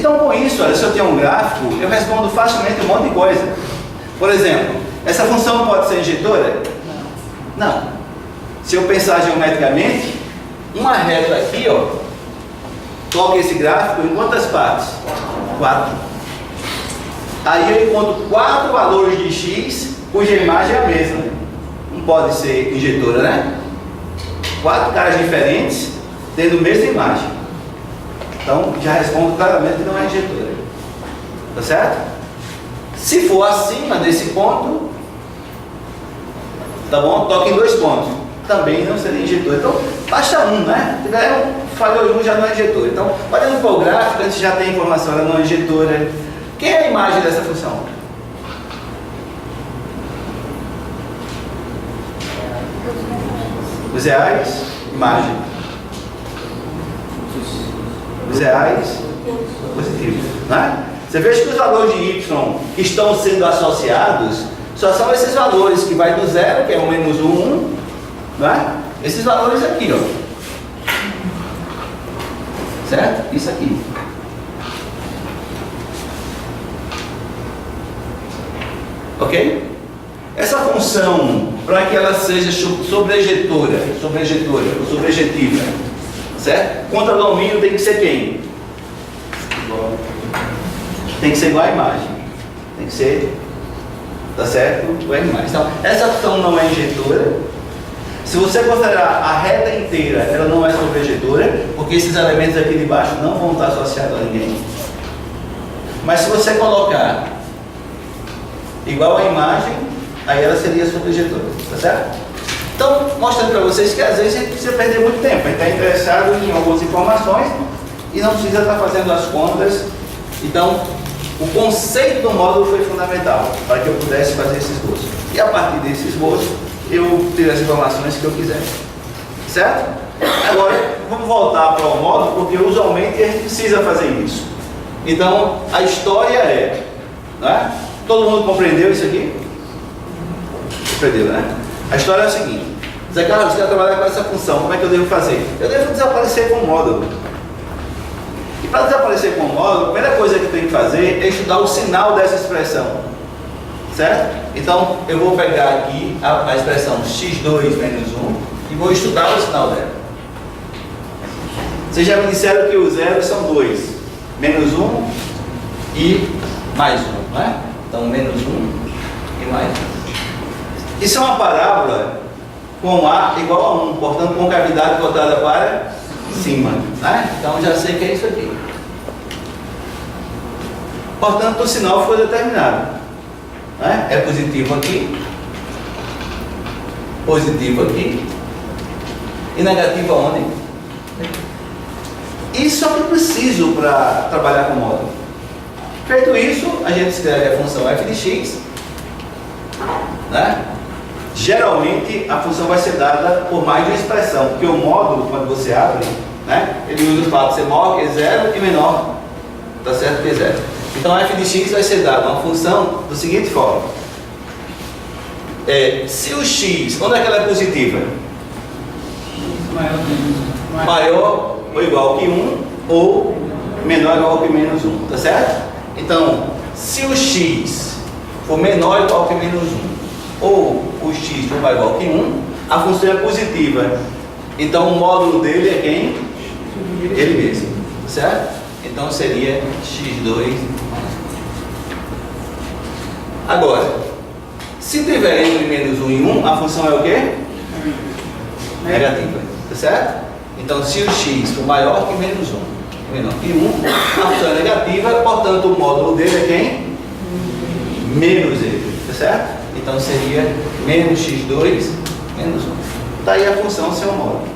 Então, com isso, olha, se eu tenho um gráfico, eu respondo facilmente um monte de coisa. Por exemplo, essa função pode ser injetora? Não. Se eu pensar geometricamente, uma reta aqui, ó, toca esse gráfico em quantas partes? 4. Aí eu encontro 4 valores de x cuja imagem é a mesma. Não pode ser injetora, né? 4 caras diferentes tendo a mesma imagem. Então já respondo claramente que não é injetora. Tá certo? Se for acima desse ponto, tá bom? Toca em 2 pontos. Também não seria injetora. Então basta um, né? Se tiver falhou um, já não é injetora. Então, olhando para o gráfico, a gente já tem informação, ela não é injetora. Quem é a imagem dessa função? Os reais, imagem. Os reais, positivos. Né? Você veja que os valores de y que estão sendo associados só são esses valores que vai do 0, que é 1 menos 1, 1. Né? Esses valores aqui, ó. Certo? Isso aqui. Ok? Essa função, para que ela seja sobrejetora ou sobrejetiva, certo? Contra domínio tem que ser quem? Tem que ser igual à imagem. Tem que ser, tá certo? Igual à imagem. Então, essa função não é injetora. Se você considerar a reta inteira, ela não é sobrejetora, porque esses elementos aqui de baixo não vão estar associados a ninguém. Mas se você colocar igual à imagem, aí ela seria sobrejetora, tá certo? Então, mostrando para vocês que às vezes a gente precisa perder muito tempo, a gente está interessado em algumas informações e não precisa estar fazendo as contas. Então, o conceito do módulo foi fundamental para que eu pudesse fazer esse esboço. E a partir desse esboço, eu ter as informações que eu quiser. Certo? Agora, vamos voltar para o módulo, porque usualmente a gente precisa fazer isso. Então, a história é, né? Todo mundo compreendeu isso aqui? Compreendeu, né? A história é a seguinte: Zé Carlos, quer trabalhar com essa função, como é que eu devo fazer? Eu devo desaparecer com o módulo. E para desaparecer com o módulo, a primeira coisa que eu tenho que fazer é estudar o sinal dessa expressão. Certo? Então, eu vou pegar aqui a expressão x2 menos 1 e vou estudar o sinal dela. Vocês já me disseram que os zeros são 2, menos 1 e mais 1, não é? Então, menos 1 e mais 1. Isso é uma parábola com A igual a 1, portanto, com cavidade cortada para cima. Né? Então, já sei que é isso aqui. Portanto, o sinal foi determinado. É positivo aqui e negativo aonde? Isso é o que eu preciso para trabalhar com o módulo. Feito isso, a gente escreve a função f de x, né? Geralmente a função vai ser dada por mais de uma expressão, porque o módulo, quando você abre, né, ele usa o fato de ser maior que 0 e menor, tá certo, que 0. Então f de x vai ser dada uma função da seguinte forma: se o x, onde é que ela é positiva? Maior ou igual que 1 ou menor ou igual que menos 1, tá certo? Então, se o x for menor ou igual que menos 1 ou o x for maior ou igual que 1, a função é positiva. Então o módulo dele é quem? Ele mesmo, certo? Então seria x2. Agora, se tiver entre menos 1 e 1, a função é o quê? Negativa, tá certo? Então, se o x for maior que menos 1, menor que 1, a função é negativa, portanto, o módulo dele é quem? Menos ele, tá certo? Então, seria menos x2 menos 1. Está aí a função seu módulo.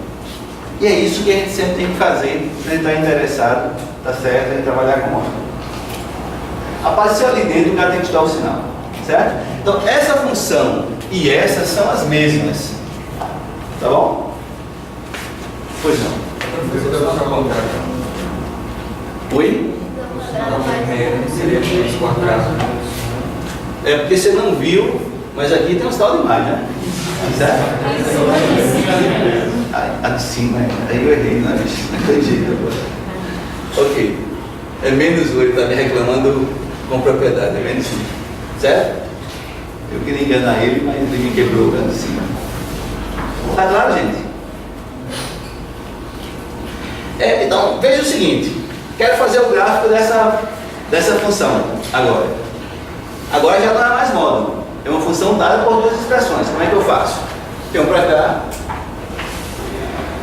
E é isso que a gente sempre tem que fazer para estar interessado, tá certo? Em trabalhar com módulo. Apareceu ali dentro, o cara tem que estudar o sinal, certo? Então, essa função e essa são as mesmas, tá bom? Pois não. Oi? Seria x quadrado. É porque você não viu, mas aqui tem um sinal de imagem, né? Certo? A de cima, aí eu errei, não acredito agora. Ok. É menos 1, ele está me reclamando com propriedade, é menos 1. Certo? Eu queria enganar ele, mas ele me quebrou o canto de cima. Tá claro, gente? Então, veja o seguinte. Quero fazer o gráfico dessa função agora. Agora já não é mais módulo. É uma função dada por duas expressões. Como é que eu faço? Tenho para cá.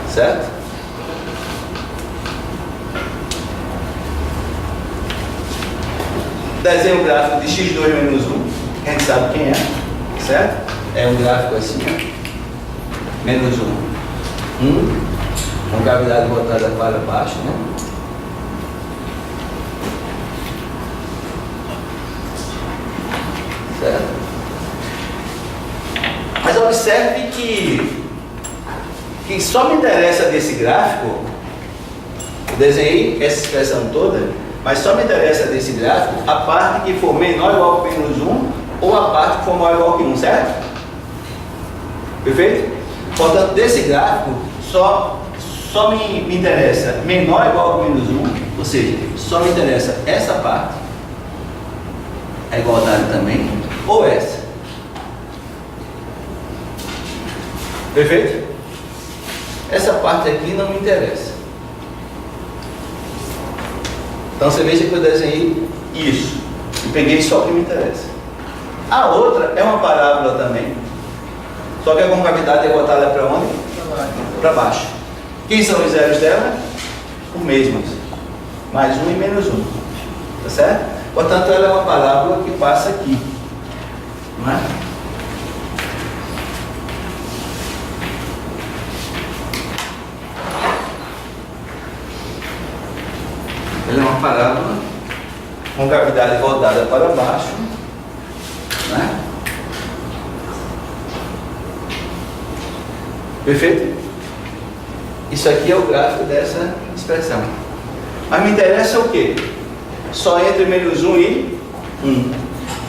Certo? Desenho o gráfico de x2 menos 1. A gente sabe quem é. Certo? É um gráfico assim. Ó. Menos 1. 1. Com cavidade voltada para baixo, né? Certo? Mas observe que só me interessa desse gráfico, eu desenhei essa expressão toda, mas só me interessa desse gráfico a parte que for menor ou igual que menos 1 ou a parte que for maior ou igual que 1, certo? Perfeito? Portanto, desse gráfico só me interessa menor ou igual que menos 1, ou seja, só me interessa essa parte, a igualdade também, ou essa. Perfeito? Essa parte aqui não me interessa. Então você veja que eu desenhei isso e peguei só o que me interessa. A outra é uma parábola também, só que a concavidade é botada para onde? Para baixo. Quem são os zeros dela? Os mesmos. Mais 1 e menos 1. Tá certo? Portanto, ela é uma parábola que passa aqui. Não é? Ela é uma parábola com cavidade voltada para baixo. Não é? Perfeito? Isso aqui é o gráfico dessa expressão. Mas me interessa o quê? Só entre menos 1 e 1.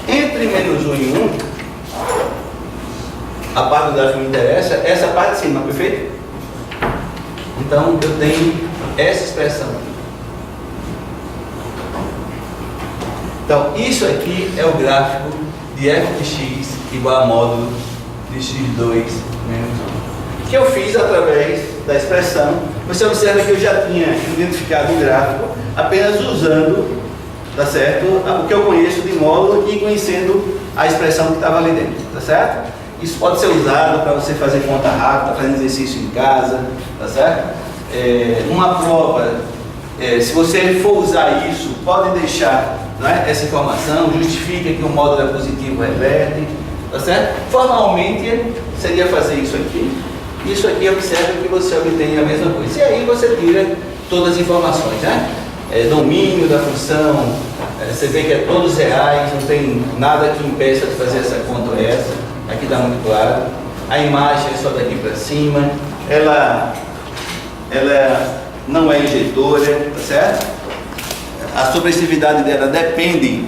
Entre menos 1 e 1, a parte do gráfico que me interessa é essa parte de cima, perfeito? Então eu tenho essa expressão. Então isso aqui é o gráfico de f de x igual a módulo de x2 menos 1. Que eu fiz através da expressão. Você observa que eu já tinha identificado o gráfico apenas usando, tá certo, o que eu conheço de módulo e conhecendo a expressão que estava ali dentro, tá certo? Isso pode ser usado para você fazer conta rápida, fazendo exercício em casa, tá certo? Uma prova, se você for usar isso, pode deixar, não é, essa informação, justifica que o módulo é positivo, reverte, tá certo? Formalmente seria fazer isso aqui. Isso aqui observa que você obtém a mesma coisa. E aí você tira todas as informações, né? Domínio da função, você vê que é todos reais, não tem nada que impeça de fazer essa conta ou essa. Aqui está muito claro. A imagem é só daqui para cima. Ela não é injetora, tá certo? A sobressividade dela depende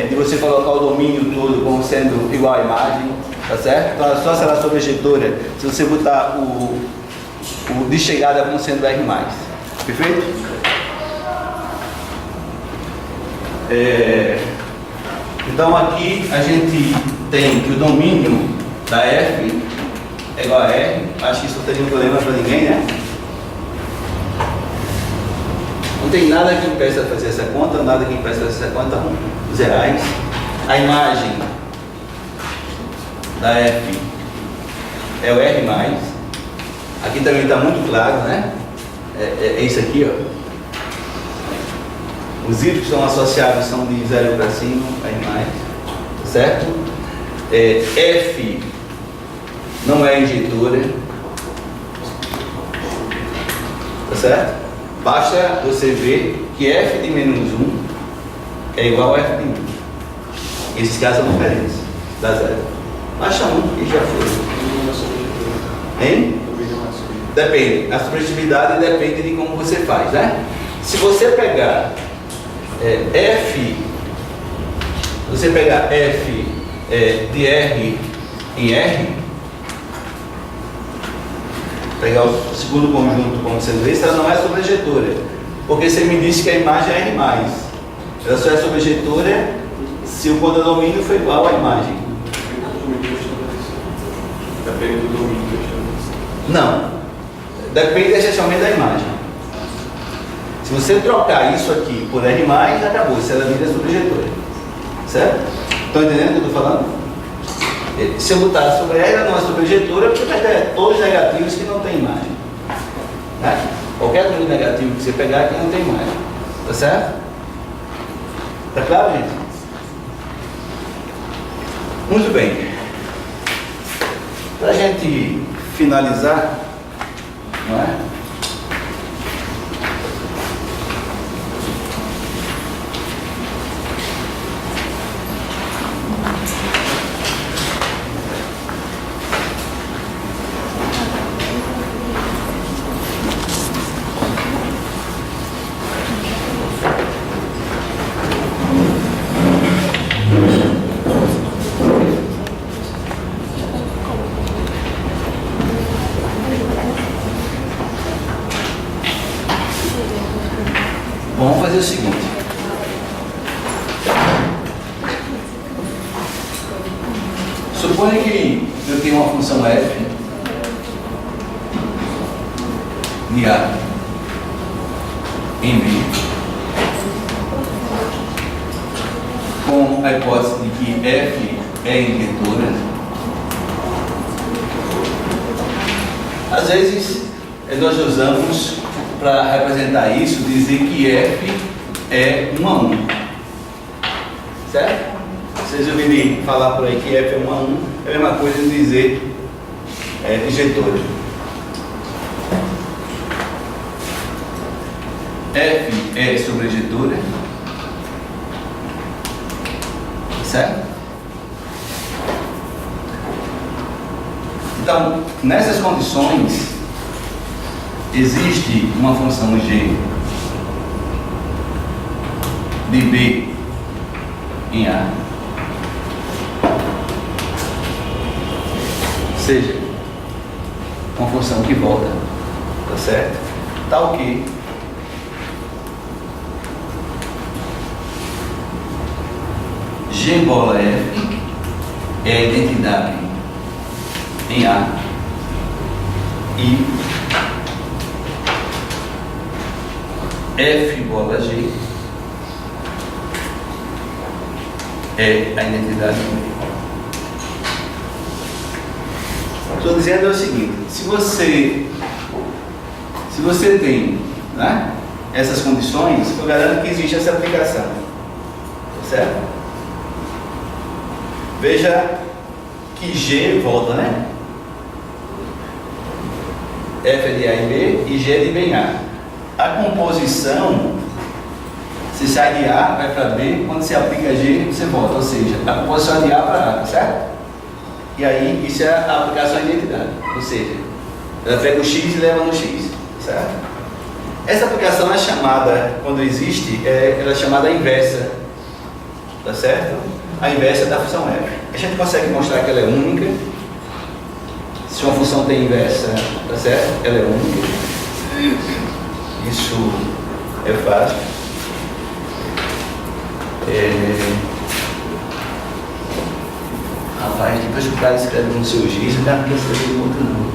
de você colocar o domínio todo como sendo igual à imagem. Tá certo? Então ela só será sobrejetora se você botar o de chegada como sendo R+. Perfeito? Então aqui a gente tem que o domínio da F é igual a R. Acho que isso não teria um problema para ninguém, né? Não tem nada que impeça de fazer essa conta, nada que impeça de fazer essa conta, os reais. A imagem da F é o R+. Aqui também está muito claro, né? É isso aqui, ó. Os y associados são de 0 para cima, R+, certo? F não é injetora, tá certo? Basta você ver que F de menos 1 é igual a F de 1. Esses casos são diferentes, dá 0. Baixa 1 e já foi. Hein? Depende. A subjetividade depende de como você faz, né? Se você pegar F, você pegar F de R em R, pegar o segundo conjunto como sendo esse, ela não é sobrejetora. Porque você me disse que a imagem é R+. Ela só é sobrejetora se o codomínio for igual à imagem. Depende do domínio que eu estou. Não. Depende essencialmente da imagem. Se você trocar isso aqui por R+, acabou. Isso ela vira sobrejetora. Certo? Estão entendendo o que eu estou falando? Se eu botar sobre R, ela não é sobrejetora, porque vai ter todos os negativos que não tem imagem. Né? Qualquer número negativo que você pegar aqui não tem imagem. Tá certo? Tá claro, gente? Muito bem. Para a gente finalizar, não é? Vamos fazer o seguinte. Suponha que eu tenho uma função f de A em B, com a hipótese de que f é injetora. Às vezes nós usamos para representar isso, dizer que f é 1 a 1. Certo? Vocês ouvirem falar por aí que f é 1 a 1, é a mesma coisa de dizer injetora. F é sobrejetora. Certo? Então, nessas condições, existe uma função g de B em A, ou seja, uma função que volta, tá certo? Tal que G bola F é a identidade em A e F bola G é a identidade em B. Estou dizendo é o seguinte: se você tem, né, essas condições, eu garanto que existe essa aplicação, tá certo? Veja que G volta, né? F é de A em B e G é de B em A. A composição, se sai de A, vai para B, quando você aplica G, você volta, ou seja, a composição é de A para A, tá certo? E aí, isso é a aplicação da identidade, ou seja, ela pega o X e leva no X, certo? Essa aplicação é chamada, quando existe, ela é chamada inversa, tá certo? A inversa da função f. A gente consegue mostrar que ela é única. Se uma função tem inversa, tá certo? Ela é única. Isso é fácil. Rapaz, depois que o cara escreve no seu giz, o cara não quer saber do outro não.